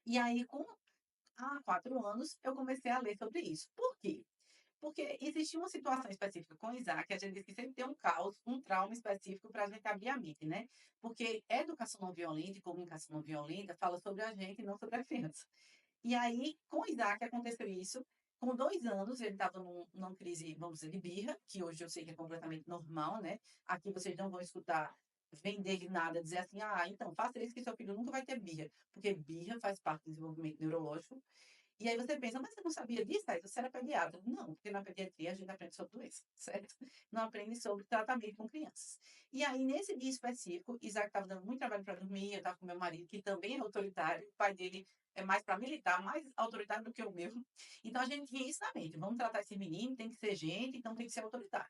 E aí, há 4 anos, eu comecei a ler sobre isso. Por quê? Porque existia uma situação específica com Isaac, a gente diz que sempre tem um trauma específico para a gente abrir a mente, né? Porque educação não violenta e comunicação não violenta fala sobre a gente e não sobre a criança. E aí, com Isaac aconteceu isso. Com 2 anos, ele estava numa crise, vamos dizer, de birra, que hoje eu sei que é completamente normal, né? Aqui vocês não vão escutar vender nada, dizer assim, ah, então faça isso que seu filho nunca vai ter birra, porque birra faz parte do desenvolvimento neurológico. E aí você pensa: "Mas você não sabia disso, Thaís? Você era pediatra". Não, porque na pediatria a gente aprende sobre doença, certo? Não aprende sobre tratamento com crianças. E aí, nesse dia específico, Isaac estava dando muito trabalho para dormir, eu estava com meu marido, que também é autoritário, o pai dele é mais para militar, mais autoritário do que o meu. Então a gente tinha isso na mente: "Vamos tratar esse menino, tem que ser gente, então tem que ser autoritário".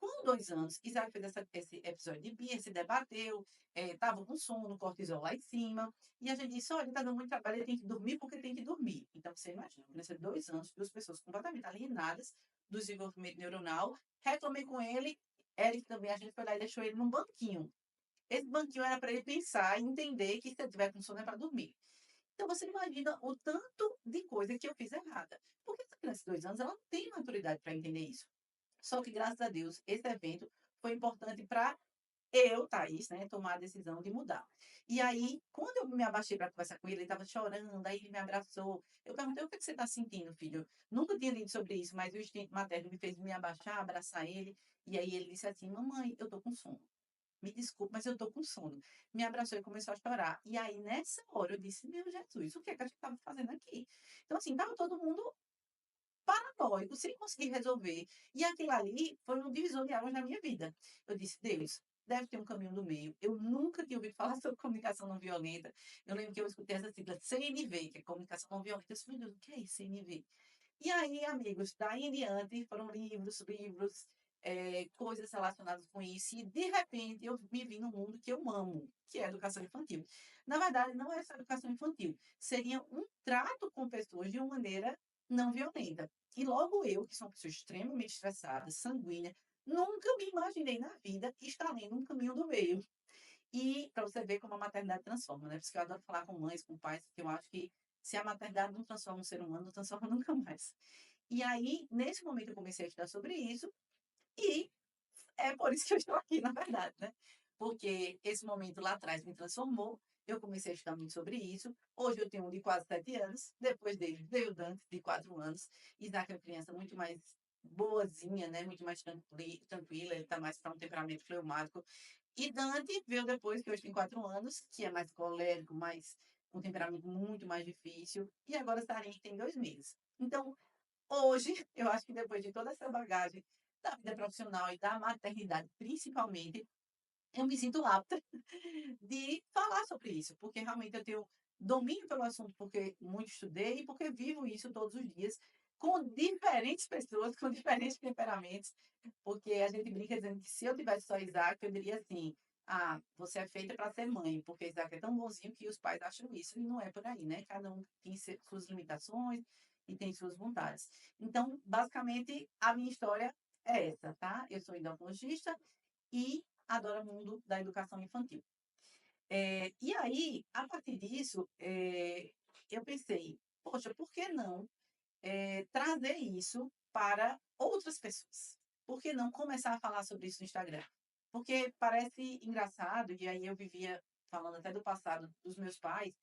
Com 2 anos, Isaac fez esse episódio de birra, se debateu, estava com sono, cortisol lá em cima, e a gente disse: "Olha, está dando muito trabalho, ele tem que dormir porque tem que dormir". Então você imagina, uma criança de 2 anos, 2 pessoas completamente alienadas do desenvolvimento neuronal, reclamei com ele, Eric também, a gente foi lá e deixou ele num banquinho. Esse banquinho era para ele pensar e entender que se ele tiver com sono é para dormir. Então você imagina o tanto de coisa que eu fiz errada, porque essa criança de 2 anos, ela não tem maturidade para entender isso. Só que, graças a Deus, esse evento foi importante para eu, Thaís, né, tomar a decisão de mudar. E aí, quando eu me abaixei para conversar com ele, ele estava chorando, aí ele me abraçou. Eu perguntei: "O que é que você está sentindo, filho?". Nunca tinha lido sobre isso, mas o instinto materno me fez me abaixar, abraçar ele, e aí ele disse assim: "Mamãe, eu estou com sono. Me desculpe, mas eu estou com sono". Me abraçou e começou a chorar. E aí, nessa hora, eu disse: "Meu Jesus, o que é que a gente estava fazendo aqui?". Então, assim, estava todo mundo paranoico, sem conseguir resolver. E aquilo ali foi um divisor de águas na minha vida. Eu disse: "Deus, deve ter um caminho do meio". Eu nunca tinha ouvido falar sobre comunicação não violenta. Eu lembro que eu escutei essa sigla CNV, que é comunicação não violenta. Eu disse: "Meu Deus, o que é isso, CNV?". E aí, amigos, daí em diante foram livros, livros, coisas relacionadas com isso, e de repente eu me vi num mundo que eu amo, que é a educação infantil. Na verdade, não é só educação infantil, seria um trato com pessoas de uma maneira não violenta. E logo eu, que sou uma pessoa extremamente estressada, sanguínea, nunca me imaginei na vida estar lendo Um Caminho do Meio. E para você ver como a maternidade transforma, né, por isso que eu adoro falar com mães, com pais, porque eu acho que se a maternidade não transforma um ser humano, não transforma nunca mais. E aí, nesse momento eu comecei a estudar sobre isso, e é por isso que eu estou aqui, na verdade, né. Porque esse momento lá atrás me transformou, eu comecei a estudar muito sobre isso. Hoje eu tenho um de quase 7 anos, depois dele veio o Dante, de 4 anos. Isaac é uma criança muito mais boazinha, né, muito mais tranquila, ele está mais para um temperamento fleumático. E Dante veio depois, que hoje tem 4 anos, que é mais colérico, mais um temperamento muito mais difícil, e agora Sarinha tem 2 meses. Então, hoje, eu acho que depois de toda essa bagagem da vida profissional e da maternidade, principalmente, eu me sinto apta de falar sobre isso, porque realmente eu tenho domínio pelo assunto, porque muito estudei e porque vivo isso todos os dias com diferentes pessoas, com diferentes temperamentos, porque a gente brinca dizendo que se eu tivesse só Isaac, eu diria assim: "Ah, você é feita para ser mãe", porque Isaac é tão bonzinho que os pais acham isso, e não é por aí, né, cada um tem suas limitações e tem suas vontades. Então, basicamente, a minha história é essa, tá? Eu sou endocrinologista e adoro o mundo da educação infantil. E aí, a partir disso, eu pensei: "Poxa, por que não, trazer isso para outras pessoas? Por que não começar a falar sobre isso no Instagram?". Porque parece engraçado, e aí eu vivia falando até do passado dos meus pais,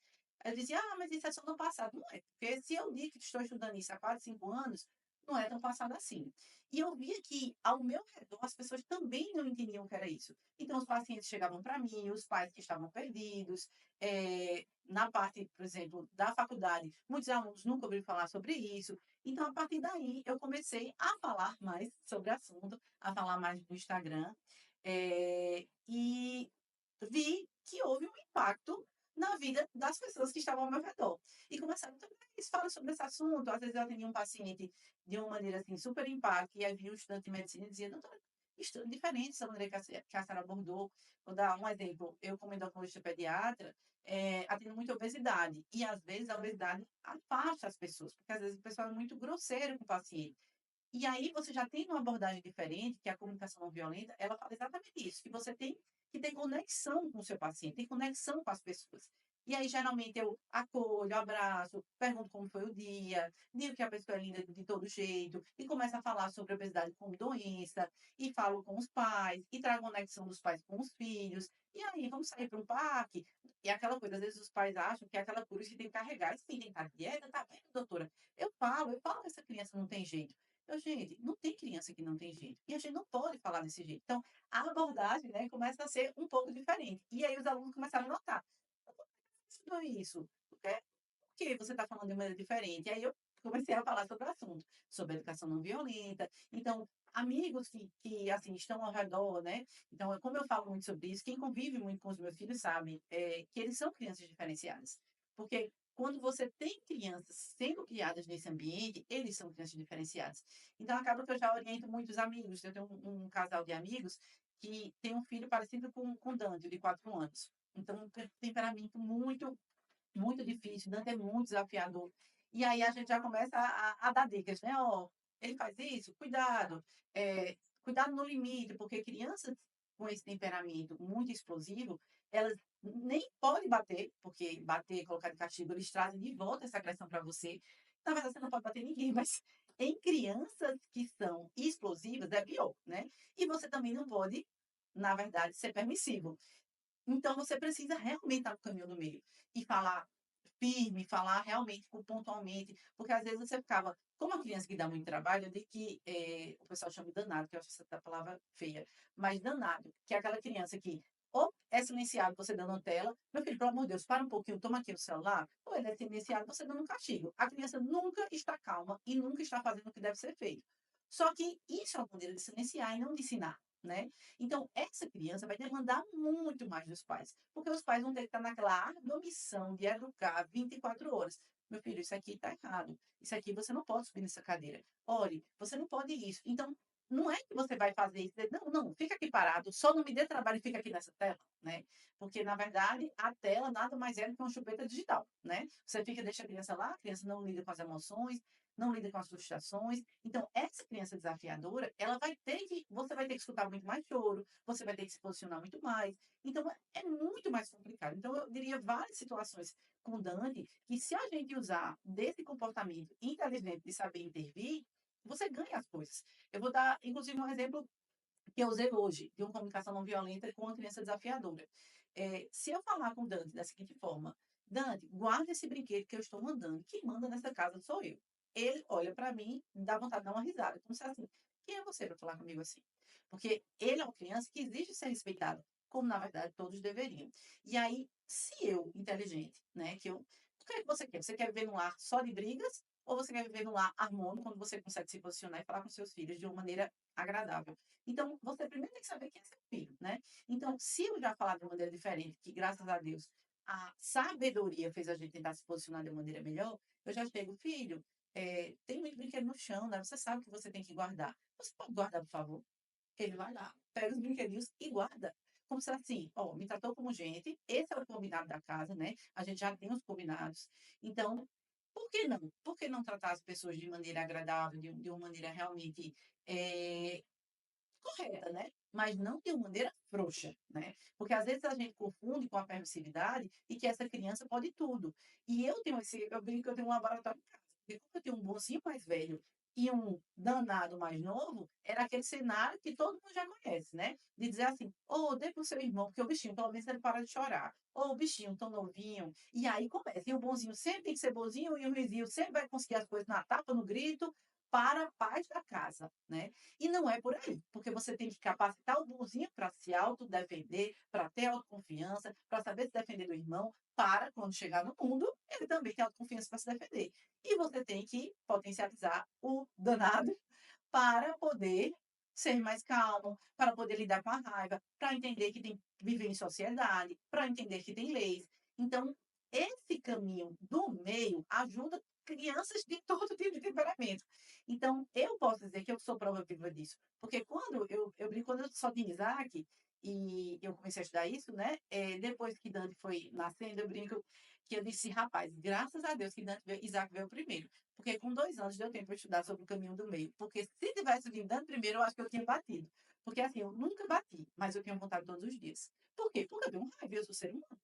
eu dizia: "Ah, mas isso é só no passado". Não é, porque se eu digo que estou estudando isso há quase 5 anos, não é tão passado assim. E eu via que ao meu redor as pessoas também não entendiam o que era isso. Então os pacientes chegavam para mim, os pais que estavam perdidos, na parte, por exemplo, da faculdade, muitos alunos nunca ouviram falar sobre isso. Então, a partir daí, eu comecei a falar mais sobre o assunto, a falar mais no Instagram, e vi que houve um impacto na vida das pessoas que estavam ao meu redor. E começaram também: "Eles falam sobre esse assunto". Às vezes eu atendia um paciente de uma maneira, assim, super empática, e aí vinha um estudante de medicina e dizia: "Doutora, diferente essa maneira que a senhora abordou". Vou dar um exemplo: eu, como endocrinologista pediatra, atendo muito obesidade, e às vezes a obesidade afasta as pessoas, porque às vezes o pessoal é muito grosseiro com o paciente. E aí você já tem uma abordagem diferente, que é a comunicação não violenta, ela fala exatamente isso, que você tem que ter conexão com o seu paciente, ter conexão com as pessoas. E aí, geralmente, eu acolho, abraço, pergunto como foi o dia, digo que a pessoa é linda de todo jeito, e começo a falar sobre a obesidade como doença, e falo com os pais, e trago a conexão dos pais com os filhos. E aí, vamos sair para um parque? E aquela coisa, às vezes os pais acham que é aquela cruz que tem que carregar. E sim, tem que estar dieta, tá vendo, doutora? Eu falo que essa criança não tem jeito. Gente, não tem criança que não tem jeito. E a gente não pode falar desse jeito. Então, a abordagem, né, começa a ser um pouco diferente. E aí os alunos começaram a notar. Ensinou isso? Por que você está falando de maneira diferente? E aí eu comecei a falar sobre o assunto, sobre educação não violenta. Então, amigos que assim, estão ao redor, né? Então, como eu falo muito sobre isso, quem convive muito com os meus filhos sabe que eles são crianças diferenciadas. Porque quando você tem crianças sendo criadas nesse ambiente, eles são crianças diferenciadas. Então, acaba que eu já oriento muitos amigos. Eu tenho um casal de amigos que tem um filho parecido com Dante, de 4 anos. Então, um temperamento muito difícil, Dante é muito desafiador. E aí a gente já começa a dar dicas, né? Ó, ele faz isso, cuidado, cuidado no limite, porque crianças com esse temperamento muito explosivo, elas nem podem bater, porque bater, colocar de castigo, eles trazem de volta essa agressão para você. Na verdade, você não pode bater em ninguém, mas em crianças que são explosivas é pior, né? E você também não pode, na verdade, ser permissivo. Então, você precisa realmente estar no caminho do meio e falar firme, falar realmente pontualmente, porque às vezes você ficava, como a criança que dá muito trabalho, de que o pessoal chama de danado, que eu acho essa palavra feia, mas danado, que é aquela criança que ou é silenciado você dando tela, meu filho, pelo amor de Deus, para um pouquinho, toma aqui o celular, ou ele é silenciado você dando um castigo. A criança nunca está calma e nunca está fazendo o que deve ser feito. Só que isso é uma maneira de silenciar e não de ensinar. Né? Então, essa criança vai demandar muito mais dos pais, porque os pais vão ter que estar naquela árdua missão de educar 24 horas. Meu filho, isso aqui está errado. Isso aqui você não pode subir nessa cadeira. Olhe, você não pode isso. Então, não é que você vai fazer isso. Não, não, fica aqui parado, só não me dê trabalho e fica aqui nessa tela, né? Porque, na verdade, a tela nada mais é do que uma chupeta digital, né? Você fica, deixa a criança lá, a criança não lida com as emoções, não lida com as frustrações. Então, essa criança desafiadora, você vai ter que escutar muito mais choro, você vai ter que se posicionar muito mais. Então, é muito mais complicado. Então, eu diria várias situações com Dani que se a gente usar desse comportamento inteligente de saber intervir, você ganha as coisas. Eu vou dar, inclusive, um exemplo que eu usei hoje, de uma comunicação não violenta com uma criança desafiadora. Se eu falar com o Dante da seguinte forma, Dante, guarda esse brinquedo que eu estou mandando, quem manda nessa casa sou eu. Ele olha para mim, dá vontade de dar uma risada, como se assim, quem é você para falar comigo assim? Porque ele é uma criança que exige ser respeitado, como na verdade todos deveriam. E aí, se eu, inteligente, né, o que é que você quer? Você quer viver num lar só de brigas? Ou você quer viver num lar harmônico, quando você consegue se posicionar e falar com seus filhos de uma maneira agradável? Então, você primeiro tem que saber quem é seu filho, né? Então, se eu já falar de uma maneira diferente, que graças a Deus a sabedoria fez a gente tentar se posicionar de uma maneira melhor, eu já chego, filho, tem muito brinquedo no chão, né? Você sabe que você tem que guardar. Você pode guardar, por favor? Ele vai lá, pega os brinquedinhos e guarda. Como se assim, ó, me tratou como gente, esse é o combinado da casa, né? A gente já tem os combinados. Então, por que não? Por que não tratar as pessoas de maneira agradável, de uma maneira realmente correta, né? Mas não de uma maneira frouxa, né? Porque às vezes a gente confunde com a permissividade e que essa criança pode tudo. E eu brinco que eu tenho um laboratório em casa. Porque como eu tenho um mocinho mais velho e um danado mais novo, era aquele cenário que todo mundo já conhece, né? De dizer assim, ô, dê pro seu irmão, porque o bichinho, pelo menos ele para de chorar. Ô, o bichinho tão novinho. E aí começa. E o bonzinho sempre tem que ser bonzinho, e o ruizinho sempre vai conseguir as coisas na tapa, no grito, para a paz da casa, né? E não é por aí, porque você tem que capacitar o bonzinho para se autodefender, para ter autoconfiança, para saber se defender do irmão, para, quando chegar no mundo, ele também ter autoconfiança para se defender. E você tem que potencializar o danado para poder ser mais calmo, para poder lidar com a raiva, para entender que tem que viver em sociedade, para entender que tem leis. Então, esse caminho do meio ajuda crianças de todo tipo de temperamento. Então, eu posso dizer que eu sou prova viva disso, porque quando eu só tinha Isaac, e eu comecei a estudar isso, né? Depois que Dante foi nascendo, eu brinco que eu disse, rapaz, graças a Deus que Isaac veio primeiro. Porque com 2 anos deu tempo para estudar sobre o caminho do meio. Porque se tivesse vindo Dante primeiro, eu acho que eu tinha batido. Porque assim, eu nunca bati, mas eu tinha vontade todos os dias. Por quê? Porque eu tenho raiva, eu sou ser humano.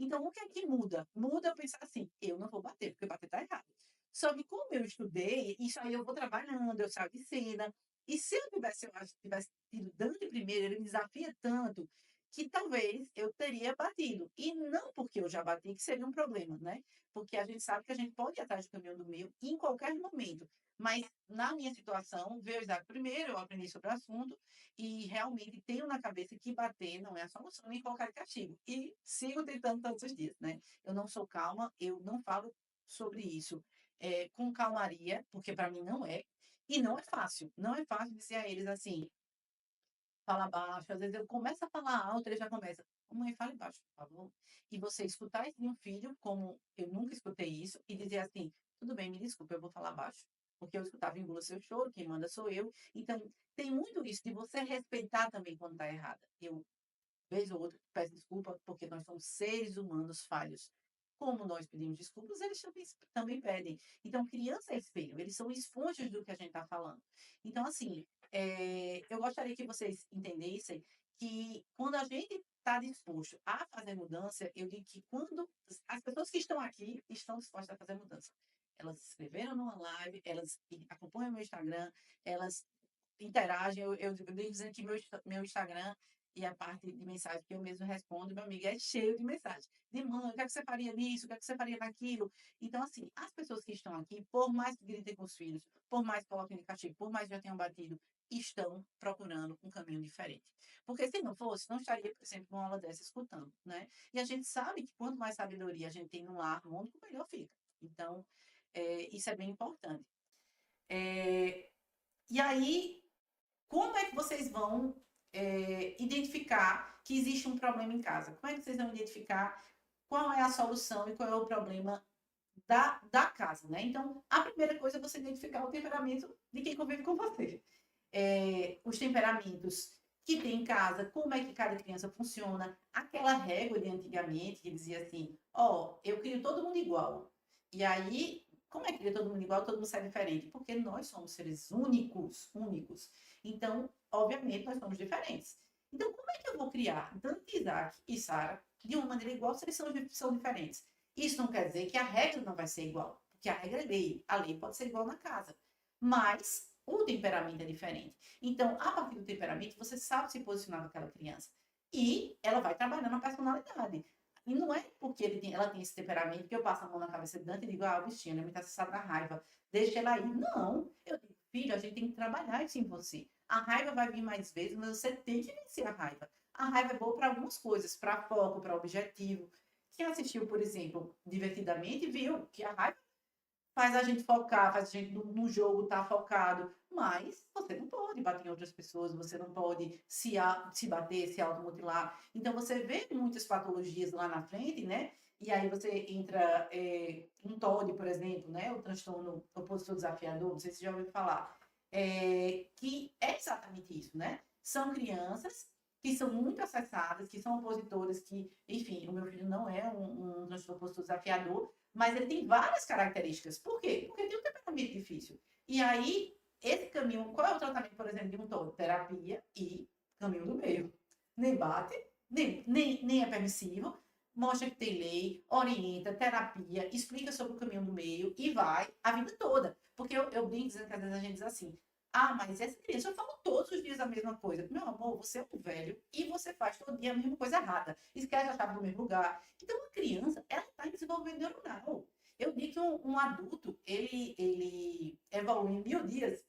Então, o que é que muda? Muda eu pensar assim: "Eu não vou bater, porque bater tá errado". Só que como eu estudei, isso aí eu vou trabalhando, eu saio de cena, e se eu acho que tivesse tido Dante primeiro, ele me desafia tanto, que talvez eu teria batido. E não porque eu já bati que seria um problema, né, porque a gente sabe que a gente pode ir atrás do caminho do meio em qualquer momento. Mas na minha situação, veio Isaac primeiro, eu aprendi sobre o assunto, e realmente tenho na cabeça que bater não é a solução, nem colocar castigo. E sigo tentando todos os dias, né. Eu não sou calma, eu não falo sobre isso, com calmaria, porque para mim não é, e não é fácil. Não é fácil dizer a eles assim: "Fala baixo", às vezes eu começo a falar alto, ele já começa: "Mamãe, fale baixo, por favor". E você escutar isso de um filho, como eu nunca escutei isso, e dizer assim: "Tudo bem, me desculpa, eu vou falar baixo", porque eu escutava engula seu choro, quem manda sou eu. Então, tem muito isso de você respeitar também quando está errada. Eu vez ou outra, peço desculpa, porque nós somos seres humanos falhos. Como nós pedimos desculpas, eles também pedem. Então, criança é espelho, eles são esponjas do que a gente está falando. Então, assim, eu gostaria que vocês entendessem que quando a gente está disposto a fazer mudança, eu digo que quando as pessoas que estão aqui estão dispostas a fazer mudança. Elas se inscreveram numa live, elas acompanham meu Instagram, elas interagem, eu digo dizendo que meu Instagram e a parte de mensagem que eu mesmo respondo, meu amigo, é cheio de mensagem. De mãe, o que é que você faria nisso? O que é que você faria naquilo? Então, assim, as pessoas que estão aqui, por mais que gritem com os filhos, por mais que coloquem de castigo, por mais que já tenham batido, estão procurando um caminho diferente. Porque se não fosse, não estaria, por exemplo, numa aula dessa escutando, né? E a gente sabe que quanto mais sabedoria a gente tem no lar, no mundo, melhor fica. Então, isso é bem importante. É, e aí, como é que vocês vão identificar que existe um problema em casa? Como é que vocês vão identificar qual é a solução e qual é o problema da casa, né? Então, a primeira coisa é você identificar o temperamento de quem convive com você. Os temperamentos que tem em casa, como é que cada criança funciona, aquela régua de antigamente que dizia assim, ó, eu crio todo mundo igual. E aí, como é que cria todo mundo igual, todo mundo sai diferente? Porque nós somos seres únicos, únicos. Então, obviamente, nós somos diferentes. Então, como é que eu vou criar Dante, Isaac e Sara de uma maneira igual se eles são diferentes? Isso não quer dizer que a regra não vai ser igual, porque a regra é lei. A lei pode ser igual na casa. Mas o temperamento é diferente. Então, a partir do temperamento, você sabe se posicionar com aquela criança. E ela vai trabalhando a personalidade. E não é porque ela tem esse temperamento que eu passo a mão na cabeça de Dante e digo, ah, bichinha, ela é muito acessada da raiva. Deixa ela aí. Não. Eu digo, filho, a gente tem que trabalhar isso em você. A raiva vai vir mais vezes, mas você tem que vencer a raiva. A raiva é boa para algumas coisas, para foco, para objetivo. Quem assistiu, por exemplo, divertidamente, viu que a raiva faz a gente focar, faz a gente no jogo estar focado, mas você não pode bater em outras pessoas, você não pode se bater, se automutilar. Então você vê muitas patologias lá na frente, né? E aí você entra um TOD, por exemplo, né? O transtorno opositor desafiador, não sei se você já ouviu falar, que é exatamente isso, né? São crianças que são muito acessadas, que são opositoras, que, enfim, o meu filho não é um transtorno opositor desafiador, mas ele tem várias características. Por quê? Porque tem um temperamento difícil. E aí, esse caminho, qual é o tratamento, por exemplo, de um todo? Terapia e caminho do meio. Nem bate, nem é permissivo, mostra que tem lei, orienta, terapia, explica sobre o caminho do meio e vai a vida toda. Porque eu brinco dizendo que às vezes a gente diz assim, ah, mas essa criança fala todos os dias a mesma coisa. Meu amor, você é um velho e você faz todo dia a mesma coisa errada. Esquece a chave do mesmo lugar. Então, a criança, ela está em desenvolvimento neuronal. Eu digo que um adulto, ele evolui em 1000 dias,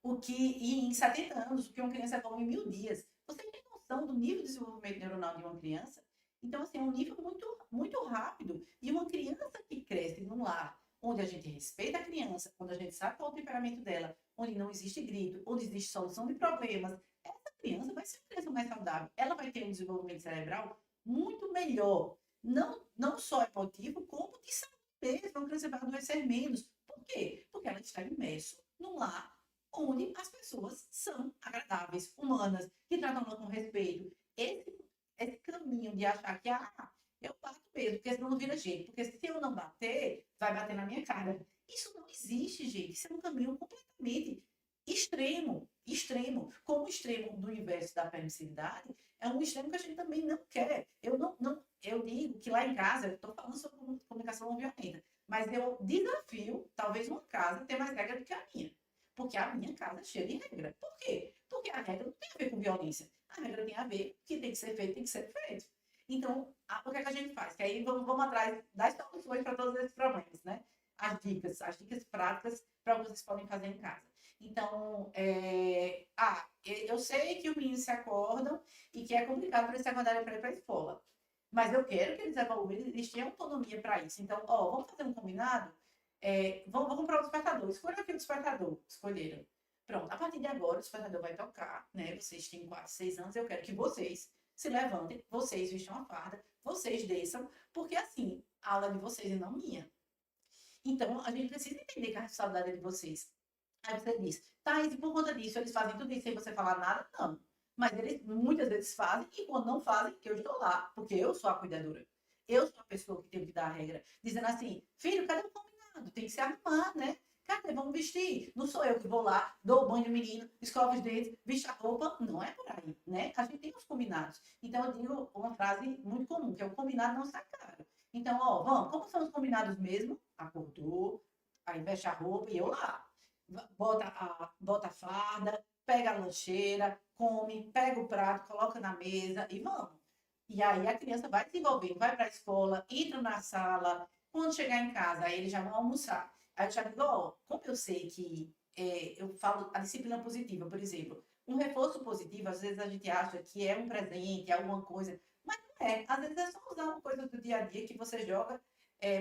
o que em 70 anos, o que uma criança evolui em 1000 dias. Você tem noção do nível de desenvolvimento neuronal de uma criança? Então, assim, é um nível muito, muito rápido. E uma criança que cresce num lar onde a gente respeita a criança, onde a gente sabe qual é o temperamento dela, onde não existe grito, onde existe solução de problemas, essa criança vai ser uma criança mais saudável. Ela vai ter um desenvolvimento cerebral muito melhor. Não só emotivo, como de saúde mesmo. A criança vai adoecer menos. Por quê? Porque ela está imersa num lar onde as pessoas são agradáveis, humanas, que tratam ela com respeito. Esse caminho de achar que, eu bato mesmo, porque senão não vira jeito. Porque se eu não bater, vai bater na minha cara. Isso não existe, gente. Isso é um caminho completamente extremo. extremo. Como o extremo do inverso da permissividade é um extremo que a gente também não quer. Eu digo que lá em casa, eu estou falando sobre comunicação não violenta, mas eu desafio, talvez uma casa, ter mais regra do que a minha. Porque a minha casa é cheia de regra. Por quê? Porque a regra não tem a ver com violência. A regra tem a ver que tem que ser feito, tem que ser feito. Então, o que é que a gente faz? Que aí vamos atrás das soluções para todos esses problemas, né? As dicas práticas para o que vocês podem fazer em casa. Então, eu sei que os meninos se acordam e que é complicado para eles se acordarem para ir para a escola. Mas eu quero que eles evoluem, eles tenham autonomia para isso. Então, vamos fazer um combinado? Vamos comprar o despertador. Escolha aqui o despertador. Escolheram. Pronto, a partir de agora o despertador vai tocar, né? Vocês têm 4, 6 anos, eu quero que vocês se levantem, vocês vestam a farda, vocês desçam, porque assim, a aula é de vocês e não minha. Então, a gente precisa entender que a responsabilidade é de vocês. Aí você diz, Thaís, e por conta disso, eles fazem tudo isso sem você falar nada? Não. Mas eles muitas vezes fazem, e quando não fazem, que eu estou lá, porque eu sou a cuidadora. Eu sou a pessoa que tem que dar a regra. Dizendo assim, filho, cadê o combinado? Tem que se arrumar, né? Cadê? Vamos vestir. Não sou eu que vou lá, dou o banho no menino, escova os dentes, veste a roupa. Não é por aí, né? A gente tem os combinados. Então, eu digo uma frase muito comum, que é o combinado não sai caro. Então, vamos, como são os combinados mesmo? Acordou, aí veste a roupa e eu lá bota a farda, pega a lancheira, come, pega o prato, coloca na mesa e vamos. E aí a criança vai desenvolvendo, vai para a escola, entra na sala, quando chegar em casa, aí eles já vão almoçar. Aí eu já digo, como eu sei que eu falo a disciplina positiva, por exemplo, um reforço positivo, às vezes a gente acha que é um presente, é alguma coisa, mas não é. Às vezes é só usar uma coisa do dia a dia que você joga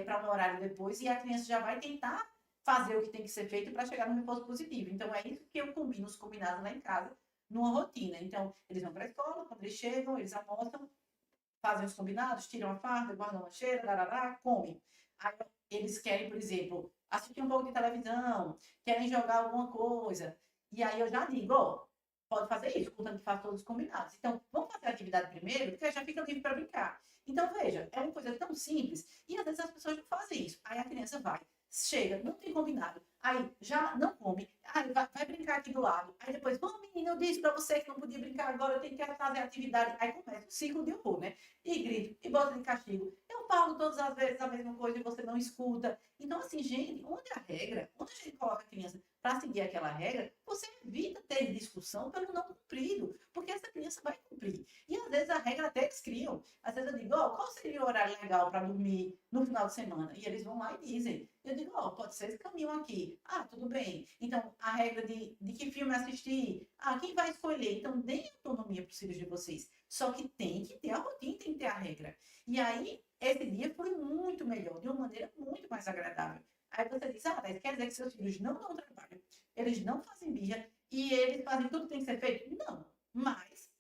para um horário depois e a criança já vai tentar fazer o que tem que ser feito para chegar no reforço positivo. Então, é isso que eu combino, os combinados lá em casa, numa rotina. Então, eles vão para a escola, quando eles chegam, eles almoçam, fazem os combinados, tiram a farda, guardam a lancheira, darará, comem. Aí, eles querem, por exemplo, assistir um pouco de televisão, querem jogar alguma coisa. E aí eu já digo, pode fazer isso, contanto que faz todos os combinados. Então, vamos fazer a atividade primeiro, porque já fica livre para brincar. Então, veja, é uma coisa tão simples, e às vezes as pessoas não fazem isso. Aí a criança vai, chega, não tem combinado. Aí já não come. Aí vai brincar aqui do lado. Aí depois, menino, eu disse pra você que não podia brincar agora, eu tenho que fazer atividade. Aí começa o ciclo de horror, né? E grito, e bota de castigo. Eu falo todas as vezes a mesma coisa e você não escuta. Então, assim, gente, onde a regra, onde a gente coloca a criança para seguir aquela regra, você evita ter discussão pelo não cumprido, porque essa criança vai cumprir. E às vezes a regra até eles criam. Às vezes eu digo, qual seria o horário legal para dormir no final de semana? E eles vão lá e dizem. Eu digo, pode ser esse caminho aqui. Tudo bem. Então, a regra de que filme assistir? Quem vai escolher? Então, deem autonomia para os filhos de vocês. Só que tem que ter a rotina, tem que ter a regra. E aí, esse dia foi muito melhor, de uma maneira muito mais agradável. Aí você diz, mas quer dizer que seus filhos não dão trabalho, eles não fazem birra e eles fazem tudo que tem que ser feito? Não. Mas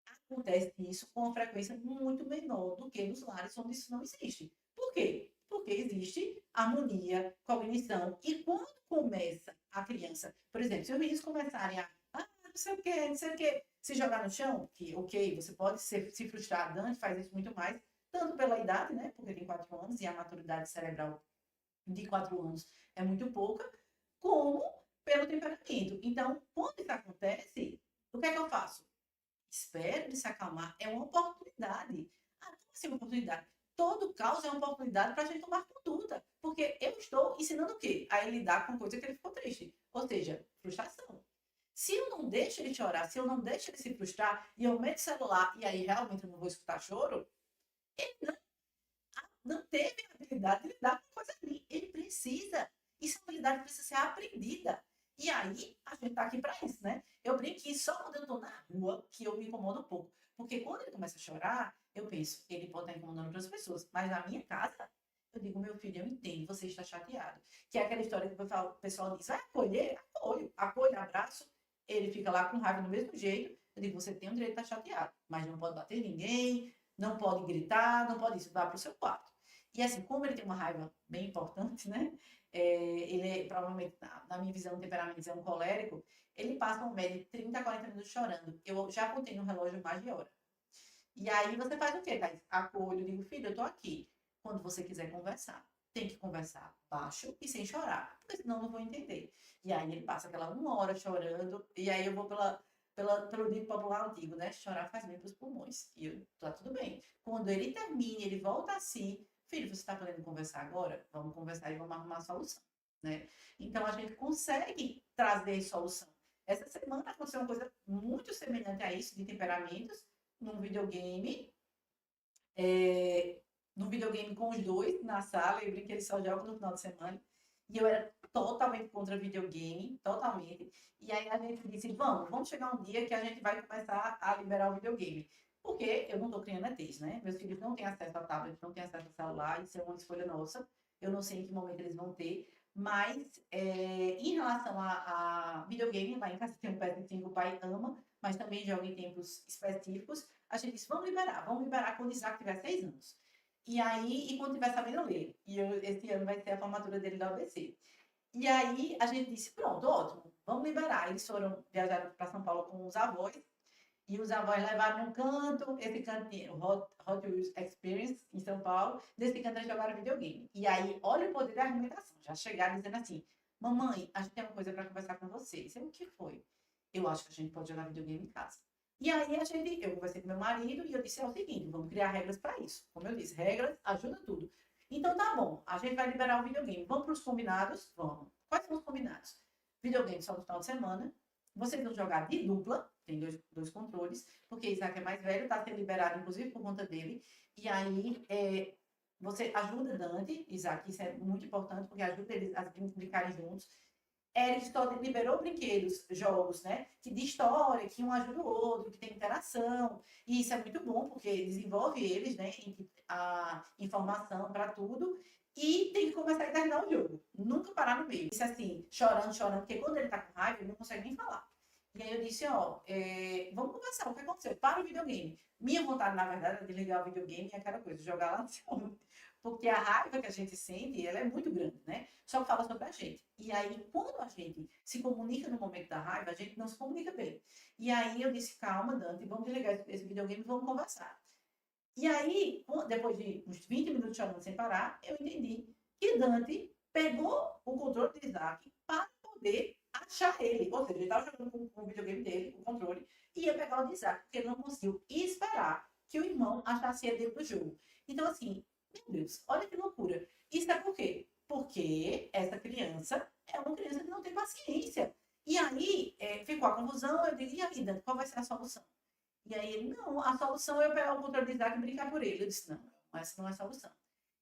acontece isso com uma frequência muito menor do que nos lares onde isso não existe. Por quê? Porque existe harmonia, cognição. E quando começa a criança, por exemplo, se os meninos começarem não sei o quê, não sei o quê, se jogar no chão, que ok, você pode se frustrar, Dante faz isso muito mais, tanto pela idade, né, porque tem 4 anos e a maturidade cerebral de 4 anos é muito pouca, como pelo temperamento. Então, quando isso acontece, o que é que eu faço? Espero ele se acalmar. É uma oportunidade. Como assim uma oportunidade? Todo caos é uma oportunidade para a gente tomar conduta. Porque eu estou ensinando o quê? A ele lidar com coisa que ele ficou triste. Ou seja, frustração. Se eu não deixo ele chorar, se eu não deixo ele se frustrar, e eu meto o celular, e aí realmente eu não vou escutar choro, ele não teve a habilidade de lidar com coisa ruim. Ele precisa. Isso é uma habilidade que precisa ser aprendida. E aí, a gente tá aqui para isso, né? Eu brinco que só quando eu tô na rua que eu me incomodo um pouco. Porque quando ele começa a chorar, eu penso, ele pode estar incomodando outras pessoas. Mas na minha casa, eu digo, meu filho, eu entendo, você está chateado. Que é aquela história que o pessoal diz, vai acolher? Acolho. Acolho, abraço. Ele fica lá com raiva do mesmo jeito. Eu digo, você tem o direito de estar chateado. Mas não pode bater ninguém, não pode gritar, não pode isso. Vá para o seu quarto. E assim, como ele tem uma raiva bem importante, né? Ele é, provavelmente, na minha visão, temperamento é um colérico, ele passa um média de 30 a 40 minutos chorando. Eu já contei no relógio mais de hora. E aí você faz o quê, Thaís? Acolho, digo, filho, eu tô aqui. Quando você quiser conversar. tem que conversar baixo e sem chorar, porque senão eu não vou entender. E aí ele passa aquela 1 hora chorando, e aí eu vou pelo dito popular antigo, né? Chorar faz bem para os pulmões. E eu, tá tudo bem. Quando ele termina, ele volta a si, filho, você está podendo conversar agora? Vamos conversar e vamos arrumar a solução, né? Então a gente consegue trazer solução. Essa semana aconteceu uma coisa muito semelhante a isso, de temperamentos, num videogame, é, num videogame com os dois na sala, eu brinquei, eles só jogam no final de semana, e eu era totalmente contra videogame, totalmente, e aí a gente disse, vamos chegar um dia que a gente vai começar a liberar o videogame, porque eu não estou criando ETs, né? Meus filhos não têm acesso a tablet, não têm acesso a celular, isso é uma escolha nossa, eu não sei em que momento eles vão ter, mas em relação a videogame, lá em casa tem um PS5, o pai ama, mas também joga em tempos específicos, a gente disse, vamos liberar quando o Isaac tiver 6 anos. E aí, e quando tiver sabendo ler. E esse ano vai ser a formatura dele da UBC. E aí, a gente disse, pronto, ótimo, vamos liberar. Eles foram viajar para São Paulo com os avós, e os avós levaram num canto, esse cantinho, Hot Wheels Experience, em São Paulo, nesse canto eles jogaram videogame. E aí, olha o poder da argumentação, já chegaram dizendo assim, mamãe, a gente tem uma coisa para conversar com vocês. Eu, o que foi? Eu acho que a gente pode jogar videogame em casa. E aí eu conversei com meu marido e eu disse, é o seguinte, vamos criar regras para isso. Como eu disse, regras ajuda tudo. Então tá bom, a gente vai liberar o videogame. Vamos para os combinados? Vamos. Quais são os combinados? Videogame só no final de semana. Vocês vão jogar de dupla, tem dois controles, porque Isaac é mais velho, está sendo liberado, inclusive, por conta dele. E aí, você ajuda Dante, Isaac, isso é muito importante, porque ajuda eles a brincarem juntos. Eric só liberou brinquedos, jogos, né? Que de história, que um ajuda o outro, que tem interação. E isso é muito bom, porque desenvolve eles, né? A informação para tudo. E tem que começar a terminar o jogo. Nunca parar no meio. Isso assim, chorando, porque quando ele tá com raiva, ele não consegue nem falar. E aí eu disse, vamos conversar, o que aconteceu? Para o videogame. Minha vontade, na verdade, é de ligar o videogame e aquela coisa, jogar lá no céu. Porque a raiva que a gente sente, ela é muito grande, né? Só que fala sobre a gente. E aí, quando a gente se comunica no momento da raiva, a gente não se comunica bem. E aí eu disse, calma, Dante, vamos desligar esse videogame e vamos conversar. E aí, depois de uns 20 minutos chorando sem parar, eu entendi que Dante pegou o controle de Isaac para poder achar ele. Ou seja, ele estava jogando com o videogame dele, o controle, e ia pegar o de Isaac, porque ele não conseguiu esperar que o irmão achasse ele dentro do jogo. Então, assim, meu Deus, olha que loucura. Isso é por quê? Porque essa criança é uma criança que não tem paciência. E aí, ficou a confusão, eu digo, e aí, Dante, qual vai ser a solução? E aí ele, não, a solução é eu pegar o controle de Isaac e brincar por ele. Eu disse, não, essa não é a solução.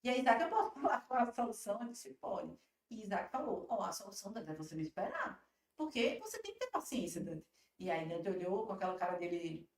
E aí, Isaac, eu posso falar qual é a solução? Eu disse, pode. E Isaac falou, a solução, Dante, é você me esperar. Porque você tem que ter paciência, Dante. E aí, Dante olhou com aquela cara dele,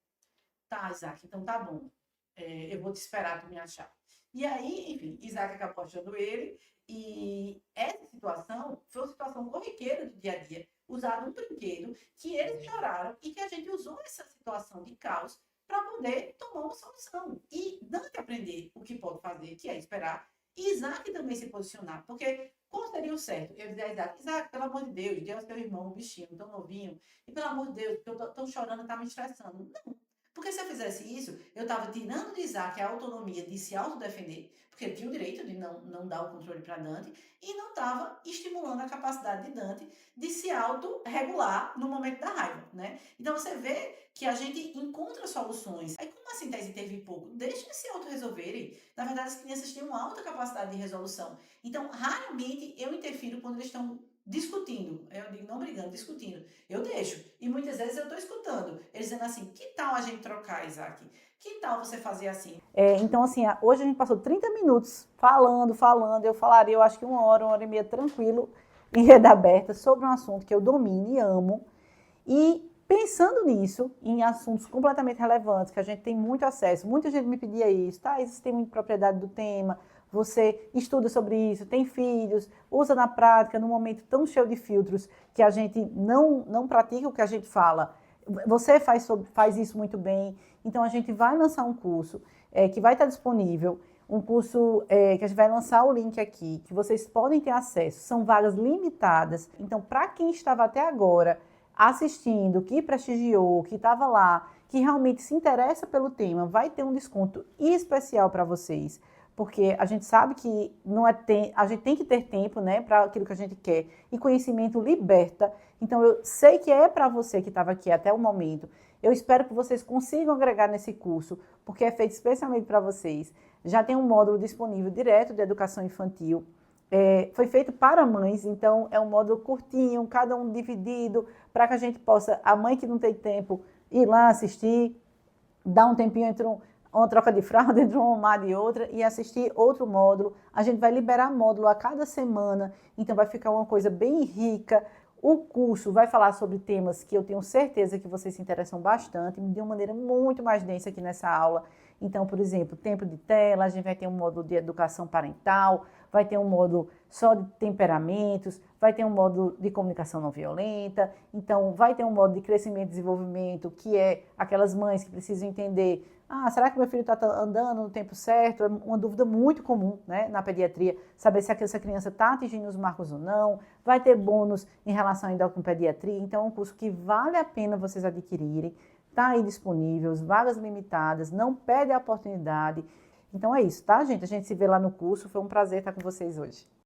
tá, Isaac, então tá bom. Eu vou te esperar tu me achar. E aí, enfim, Isaac acabou achando ele. E essa situação foi uma situação corriqueira do dia a dia, usado um brinquedo que eles choraram e que a gente usou essa situação de caos para poder tomar uma solução. E Dante aprender o que pode fazer, que é esperar, e Isaac também se posicionar, porque qual seria o certo? Eu dizer a Isaac, Isaac, pelo amor de Deus, Deus é teu irmão, um bichinho, tão novinho, e pelo amor de Deus, porque eu tô chorando, tá me estressando. Não. Porque se eu fizesse isso, eu estava tirando de Isaac a autonomia de se autodefender, porque ele tinha o direito de não dar o controle para Dante, e não estava estimulando a capacidade de Dante de se autorregular no momento da raiva, né? Então você vê que a gente encontra soluções. Aí como a síntese teve pouco? Deixa eles se autorresolverem. Na verdade, as crianças têm uma alta capacidade de resolução. Então, raramente eu interfiro quando eles estão discutindo. Eu digo, não brigando, discutindo. Eu deixo. E muitas vezes eu estou escutando. Eles dizendo assim, que tal a gente trocar, Isaac? Que tal você fazer assim? Então, assim, hoje a gente passou 30 minutos falando. Eu falaria, eu acho que 1 hora e meia tranquilo, em rede aberta, sobre um assunto que eu domino e amo. E pensando nisso, em assuntos completamente relevantes, que a gente tem muito acesso, muita gente me pedia isso, tá? Você tem muita propriedade do tema, você estuda sobre isso, tem filhos, usa na prática, num momento tão cheio de filtros, que a gente não pratica o que a gente fala. Você faz isso muito bem, então a gente vai lançar um curso que vai estar disponível, um curso que a gente vai lançar o link aqui, que vocês podem ter acesso, são vagas limitadas, então para quem estava até agora assistindo, que prestigiou, que estava lá, que realmente se interessa pelo tema, vai ter um desconto especial para vocês, porque a gente sabe que não é a gente tem que ter tempo, né, para aquilo que a gente quer. E conhecimento liberta. Então eu sei que é para você que estava aqui até o momento. Eu espero que vocês consigam agregar nesse curso, porque é feito especialmente para vocês. Já tem um módulo disponível direto de educação infantil. Foi feito para mães, então é um módulo curtinho, cada um dividido, para que a gente possa, a mãe que não tem tempo, ir lá assistir, dar um tempinho entre uma troca de fralda entre uma mamada e outra e assistir outro módulo. A gente vai liberar módulo a cada semana, então vai ficar uma coisa bem rica. O curso vai falar sobre temas que eu tenho certeza que vocês se interessam bastante, de uma maneira muito mais densa aqui nessa aula. Então, por exemplo, tempo de tela, a gente vai ter um módulo de educação parental, vai ter um módulo só de temperamentos, vai ter um módulo de comunicação não violenta, então vai ter um módulo de crescimento e desenvolvimento, que é aquelas mães que precisam entender, será que meu filho está andando no tempo certo? É uma dúvida muito comum, né, na pediatria, saber se essa criança está atingindo os marcos ou não. Vai ter bônus em relação à endocrinopediatria, então é um curso que vale a pena vocês adquirirem. Está aí disponível, vagas limitadas, não perde a oportunidade. Então é isso, tá, gente? A gente se vê lá no curso. Foi um prazer estar com vocês hoje.